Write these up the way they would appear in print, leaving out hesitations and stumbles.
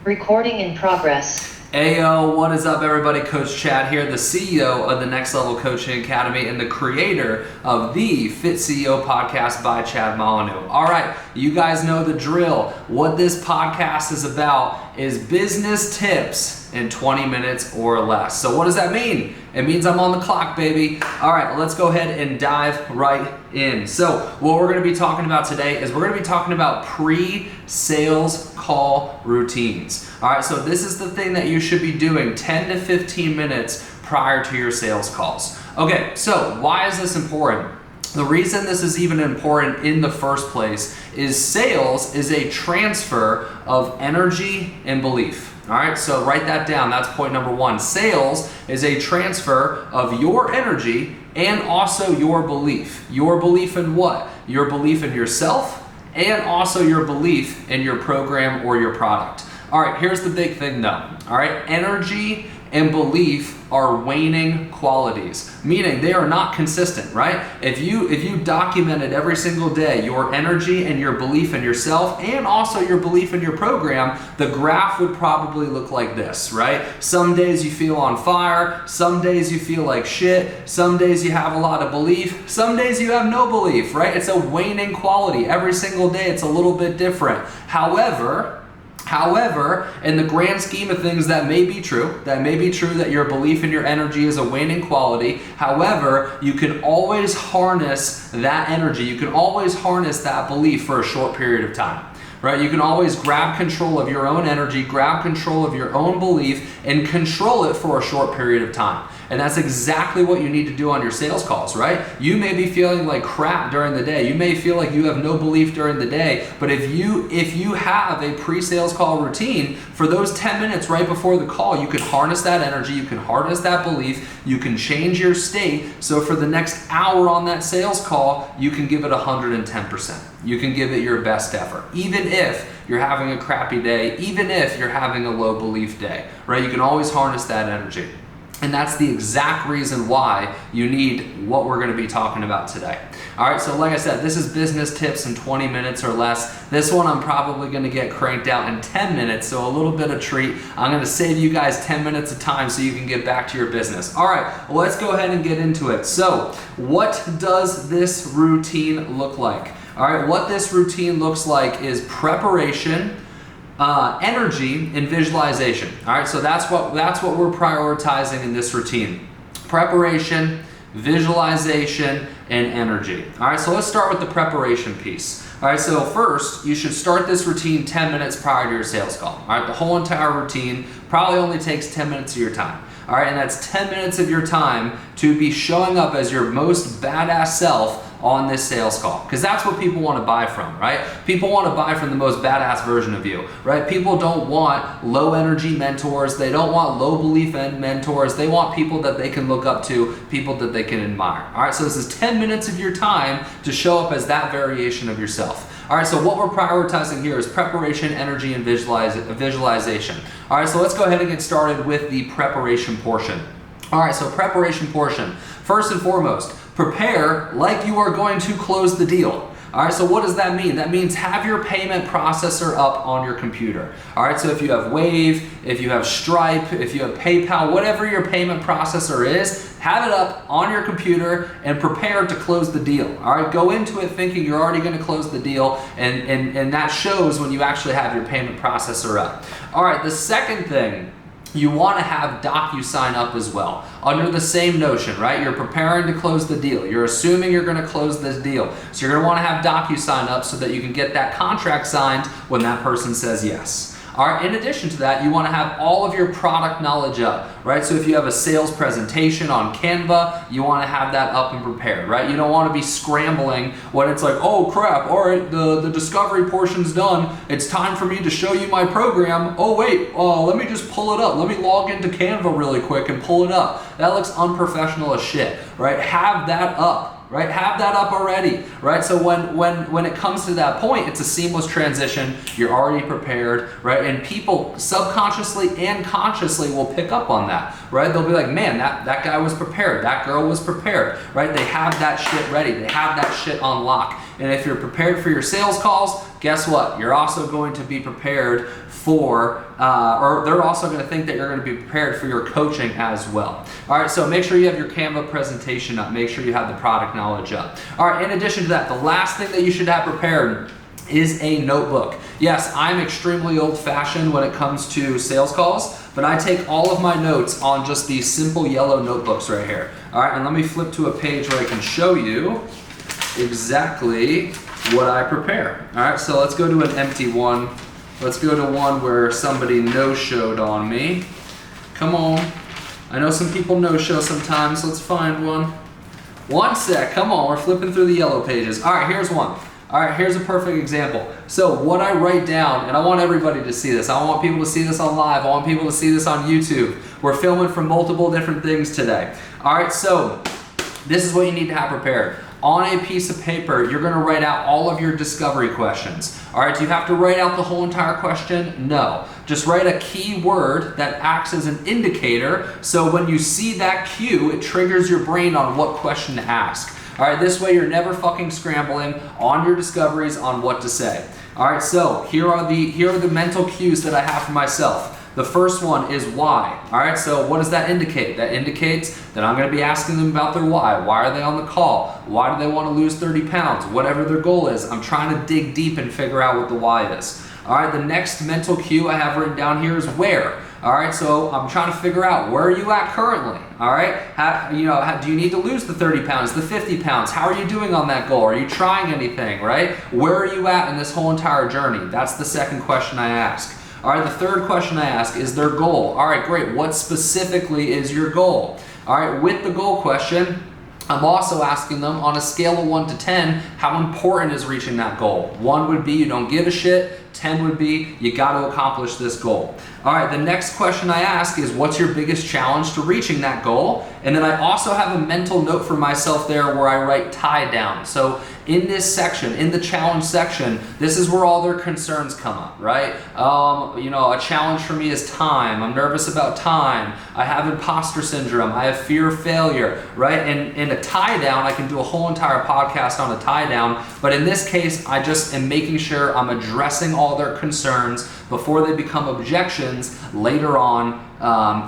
Recording in progress. Ayo, what is up everybody? Coach Chad here, the CEO of the Next Level Coaching Academy and the creator of the Fit CEO podcast by Chad Molyneux. All right, you guys know the drill. What this podcast is about is business tips in 20 minutes or less. So what does that mean? It means I'm on the clock, baby. All right, let's go ahead and dive right in. So what we're gonna be talking about today is we're gonna be talking about pre-sales call routines. All right, so this is the thing that you should be doing 10 to 15 minutes prior to your sales calls. Okay, so why is this important? The reason this is even important in the first place is sales is a transfer of energy and belief. All right, so write that down. That's point number one. Sales is a transfer of your energy and also your belief. Your belief in what? Your belief in yourself and also your belief in your program or your product. All right, here's the big thing though. All right, energy and belief are waning qualities, meaning they are not consistent, right? If you documented every single day your energy and your belief in yourself and also your belief in your program, the graph would probably look like this, right? Some days you feel on fire, some days you feel like shit, some days you have a lot of belief, some days you have no belief, right? It's a waning quality. Every single day it's a little bit different. However, in the grand scheme of things, that may be true. That may be true that your belief in your energy is a waning quality. However, you can always harness that energy. You can always harness that belief for a short period of time. Right? You can always grab control of your own energy, grab control of your own belief, and control it for a short period of time. And that's exactly what you need to do on your sales calls, right? You may be feeling like crap during the day. You may feel like you have no belief during the day, but if you have a pre-sales call routine, for those 10 minutes right before the call, you can harness that energy, you can harness that belief, you can change your state, so for the next hour on that sales call, you can give it 110%. You can give it your best effort, even if you're having a crappy day, even if you're having a low belief day, right? You can always harness that energy. And that's the exact reason why you need what we're gonna be talking about today. All right, so like I said, this is business tips in 20 minutes or less. This one I'm probably gonna get cranked out in 10 minutes, so a little bit of treat. I'm gonna save you guys 10 minutes of time so you can get back to your business. All right, well, let's go ahead and get into it. So what does this routine look like? All right, what this routine looks like is preparation, energy, and visualization. All right, so that's what we're prioritizing in this routine. Preparation, visualization, and energy. All right, so let's start with the preparation piece. All right, so first, you should start this routine 10 minutes prior to your sales call. All right, the whole entire routine probably only takes 10 minutes of your time. All right, and that's 10 minutes of your time to be showing up as your most badass self on this sales call, because that's what people want to buy from, right? People want to buy from the most badass version of you, right? People don't want low energy mentors. They don't want low belief mentors. They want people that they can look up to, people that they can admire. All right, so this is 10 minutes of your time to show up as that variation of yourself. All right, so what we're prioritizing here is preparation, energy, and visualization. All right, so let's go ahead and get started with the preparation portion. All right, so preparation portion. First and foremost, prepare like you are going to close the deal. All right, so what does that mean? That means have your payment processor up on your computer. All right, so if you have Wave, if you have Stripe, if you have PayPal, whatever your payment processor is, have it up on your computer and prepare to close the deal. All right, go into it thinking you're already gonna close the deal, and that shows when you actually have your payment processor up. All right, the second thing, you want to have DocuSign up as well, under the same notion, right? You're preparing to close the deal. You're assuming you're going to close this deal. So you're going to want to have DocuSign up so that you can get that contract signed when that person says yes. All right, in addition to that, you want to have all of your product knowledge up, right? So if you have a sales presentation on Canva, you want to have that up and prepared, right? You don't want to be scrambling when it's like, oh crap, all right, the discovery portion's done. It's time for me to show you my program. Oh wait, let me just pull it up. Let me log into Canva really quick and pull it up. That looks unprofessional as shit, right? Have that up. Right? Have that up already, right? So when it comes to that point, it's a seamless transition. You're already prepared, right? And people subconsciously and consciously will pick up on that, right? They'll be like, man, that guy was prepared. That girl was prepared, right? They have that shit ready. They have that shit on lock. And if you're prepared for your sales calls, guess what? You're also going to be prepared for, or they're also going to think that you're going to be prepared for your coaching as well. All right, so make sure you have your Canva presentation up. Make sure you have the product knowledge up. All right, in addition to that, the last thing that you should have prepared is a notebook. Yes, I'm extremely old-fashioned when it comes to sales calls, but I take all of my notes on just these simple yellow notebooks right here. All right, and let me flip to a page where I can show you exactly what I prepare. All right, so let's go to an empty one. Let's go to one where somebody no-showed on me. Come on. I know some people no-show sometimes. Let's find one. One sec, come on, we're flipping through the yellow pages. All right, here's one. All right, here's a perfect example. So what I write down, and I want everybody to see this. I want people to see this on live. I want people to see this on YouTube. We're filming from multiple different things today. All right, so this is what you need to have prepared. On a piece of paper, you're gonna write out all of your discovery questions. All right, do you have to write out the whole entire question? No. Just write a key word that acts as an indicator, so when you see that cue, it triggers your brain on what question to ask. All right, this way you're never fucking scrambling on your discoveries on what to say. All right, so here are the mental cues that I have for myself. The first one is why. All right, so what does that indicate? That indicates that I'm gonna be asking them about their why. Why are they on the call? Why do they wanna lose 30 pounds? Whatever their goal is, I'm trying to dig deep and figure out what the why is. All right, the next mental cue I have written down here is where. All right, so I'm trying to figure out where are you at currently. All right, do you need to lose the 30 pounds, the 50 pounds? How are you doing on that goal? Are you trying anything, right? Where are you at in this whole entire journey? That's the second question I ask. All right, the third question I ask is their goal. All right, great, what specifically is your goal? All right, with the goal question, I'm also asking them on a scale of 1 to 10, how important is reaching that goal? 1 would be you don't give a shit, 10 would be you got to accomplish this goal. All right, the next question I ask is what's your biggest challenge to reaching that goal? And then I also have a mental note for myself there where I write tie down. So in this section, in the challenge section, this is where all their concerns come up, right? A challenge for me is time. I'm nervous about time. I have imposter syndrome. I have fear of failure, right? And in a tie down, I can do a whole entire podcast on a tie down, but in this case, I just am making sure I'm addressing all their concerns before they become objections later on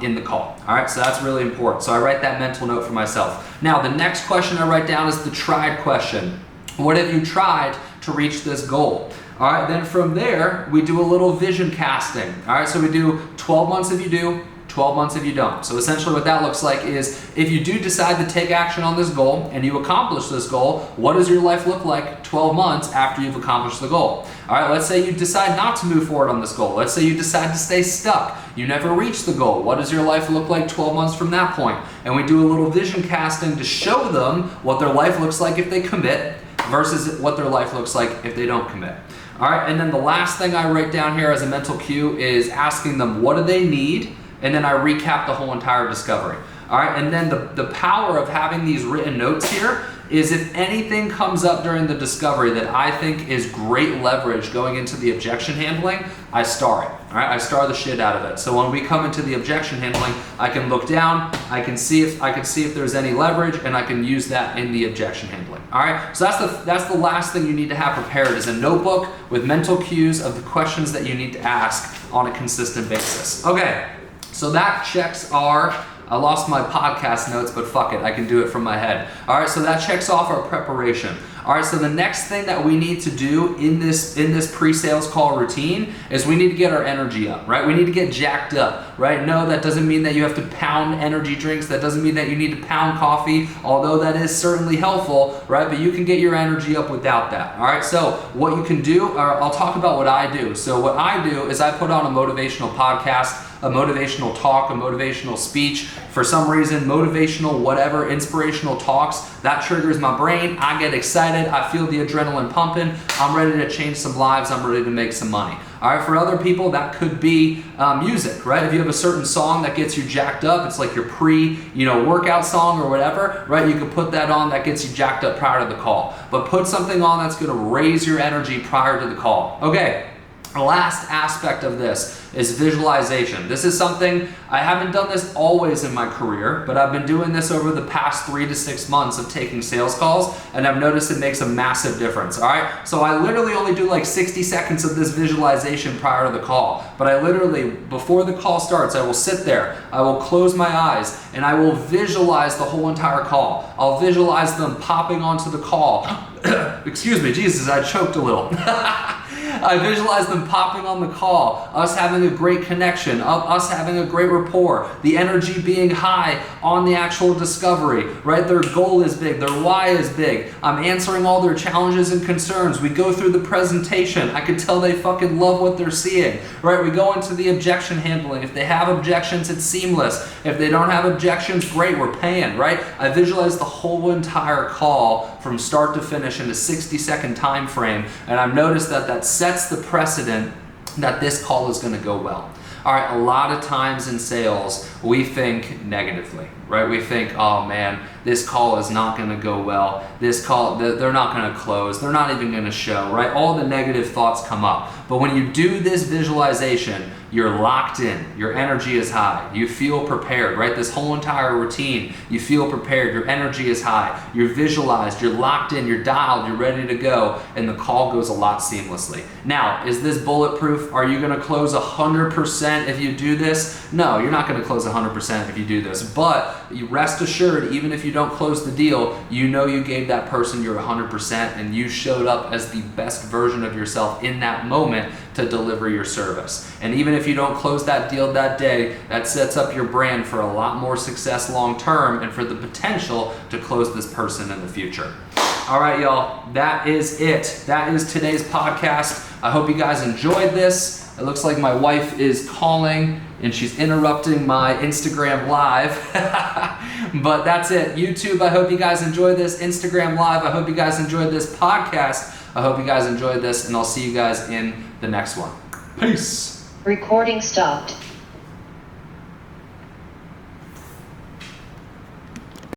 in the call. All right, so that's really important. So I write that mental note for myself. Now, the next question I write down is the tried question. What have you tried to reach this goal? All right, then from there, we do a little vision casting. All right, so we do 12 months if you do, 12 months if you don't. So essentially what that looks like is if you do decide to take action on this goal and you accomplish this goal, what does your life look like 12 months after you've accomplished the goal? All right, let's say you decide not to move forward on this goal. Let's say you decide to stay stuck. You never reach the goal. What does your life look like 12 months from that point? And we do a little vision casting to show them what their life looks like if they commit versus what their life looks like if they don't commit. All right, and then the last thing I write down here as a mental cue is asking them what do they need, and then I recap the whole entire discovery. All right, and then the power of having these written notes here is if anything comes up during the discovery that I think is great leverage going into the objection handling, I star it. All right, I star the shit out of it. So when we come into the objection handling, I can look down, I can see if there's any leverage, and I can use that in the objection handling. All right, so that's the last thing you need to have prepared is a notebook with mental cues of the questions that you need to ask on a consistent basis. Okay, so that checks our I lost my podcast notes, but fuck it, I can do it from my head. All right, so that checks off our preparation. All right, so the next thing that we need to do in this pre-sales call routine is we need to get our energy up, right? We need to get jacked up, right? No, that doesn't mean that you have to pound energy drinks. That doesn't mean that you need to pound coffee, although that is certainly helpful, right? But you can get your energy up without that, all right? So what you can do, or I'll talk about what I do. So what I do is I put on a motivational podcast, a motivational talk, a motivational speech. For some reason, motivational, whatever, inspirational talks, that triggers my brain. I get excited. I feel the adrenaline pumping. I'm ready to change some lives. I'm ready to make some money. All right, for other people, that could be music, right? If you have a certain song that gets you jacked up, it's like your workout song or whatever, right? You can put that on, that gets you jacked up prior to the call. But put something on that's gonna raise your energy prior to the call. Okay. The last aspect of this is visualization. This is something, I haven't done this always in my career, but I've been doing this over the past 3 to 6 months of taking sales calls, and I've noticed it makes a massive difference, all right? So I literally only do like 60 seconds of this visualization prior to the call, but I literally, before the call starts, I will sit there, I will close my eyes, and I will visualize the whole entire call. I'll visualize them popping onto the call. Excuse me, Jesus, I choked a little. I visualize them popping on the call, us having a great connection, us having a great rapport, the energy being high on the actual discovery, right? Their goal is big, their why is big. I'm answering all their challenges and concerns. We go through the presentation. I can tell they fucking love what they're seeing, right? We go into the objection handling. If they have objections, it's seamless. If they don't have objections, great, we're paying, right? I visualize the whole entire call from start to finish in a 60-second time frame, and I've noticed that sets the precedent that this call is going to go well. All right, a lot of times in sales, we think negatively, right? We think, oh man, this call is not going to go well. This call, they're not going to close. They're not even going to show, right? All the negative thoughts come up. But when you do this visualization, you're locked in. Your energy is high. You feel prepared, right? This whole entire routine, you feel prepared. Your energy is high. You're visualized. You're locked in. You're dialed. You're ready to go. And the call goes a lot seamlessly. Now, is this bulletproof? Are you going to close 100% if you do this? No, you're not going to close 100% if you do this. But you rest assured, even if you don't close the deal, you know you gave that person your 100% and you showed up as the best version of yourself in that moment to deliver your service. And even if you don't close that deal that day, that sets up your brand for a lot more success long term and for the potential to close this person in the future. All right, y'all, that is it. That is today's podcast. I hope you guys enjoyed this. It looks like my wife is calling and she's interrupting my Instagram live. But that's it. YouTube, I hope you guys enjoyed this. Instagram live, I hope you guys enjoyed this podcast. I hope you guys enjoyed this, and I'll see you guys in the next one. Peace. Recording stopped.